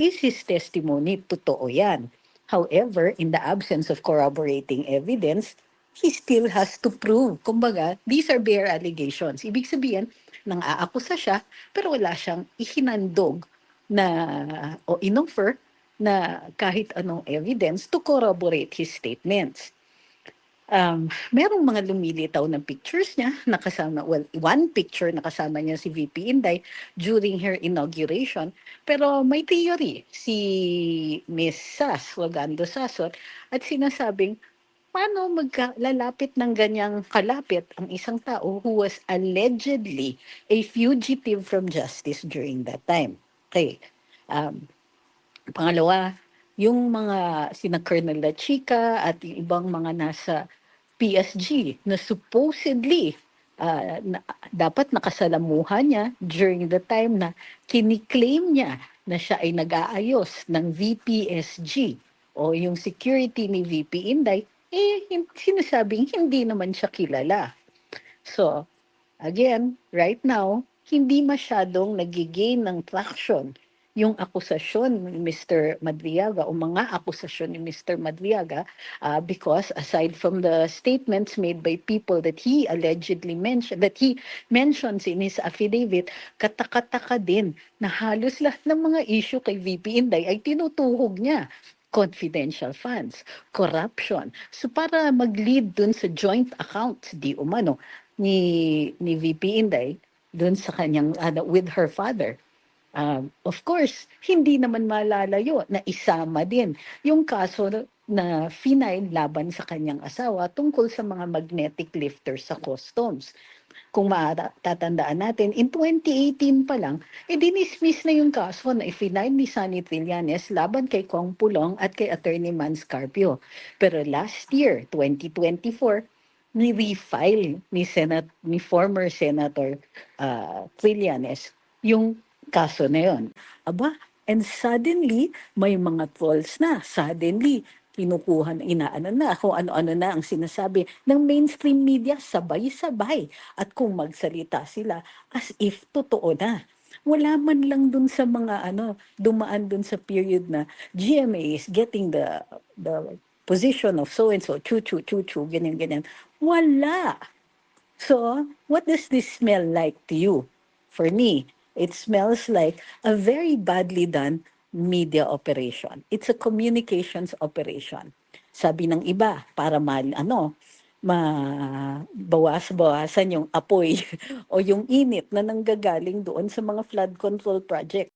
is his testimony, totoo yan. However, in the absence of corroborating evidence, he still has to prove. Kumbaga, these are bare allegations. Ibig sabihin, nang aakusa siya, pero wala siyang ihinandog na o inoffer na kahit anong evidence to corroborate his statements. Merong mga lumilitaw na pictures niya nakasama, well, one picture nakasama niya si VP Inday during her inauguration. Pero may theory si Miss Sas, Wagando Sasot, at sinasabing, paano lalapit ng ganyang kalapit ang isang tao who was allegedly a fugitive from justice during that time? Okay. Um, Pangalawa, yung mga sina Colonel La Chica at yung ibang mga nasa PSG na supposedly dapat nakasalamuhan niya during the time na kiniklaim niya na siya ay nag-aayos ng VPSG o yung security ni VP Inday, sinasabing hindi naman siya kilala. So, again, right now, hindi masyadong nagigain ng traction yung akusasyon ni Mr. Madriaga o mga akusasyon ni Mr. Madriaga because aside from the statements made by people that he allegedly mentioned, that he mentions in his affidavit, katakataka din na halos lahat ng mga issue kay VP Inday ay tinutuhog niya confidential funds, corruption. So para mag-lead dun sa joint accounts, di umano, ni VP Inday dun sa kanyang with her father. Of course, hindi naman malalayo na isama din yung kaso na final laban sa kanyang asawa tungkol sa mga magnetic lifters sa customs. Kung matatandaan natin, in 2018 pa lang, dinismiss na yung kaso na final ni Sonny Trillanes laban kay Kong Pulong at kay Attorney Man Scarpio. Pero last year, 2024, ni-refile ni former Senator Trillanes yung kaso na yon. Aba, and suddenly, may mga trolls na. Suddenly, kinukuha na, inaano na, kung ano-ano na ang sinasabi ng mainstream media, sabay-sabay. At kung magsalita sila, as if totoo na. Wala man lang dun sa mga dumaan dun sa period na GMA is getting the position of so-and-so, chu-chu, ganyan-ganyan. Wala. So, what does this smell like to you? For me, it smells like a very badly done media operation. It's a communications operation. Sabi ng iba, para mabawas-bawasan yung apoy o yung init na nanggagaling doon sa mga flood control project.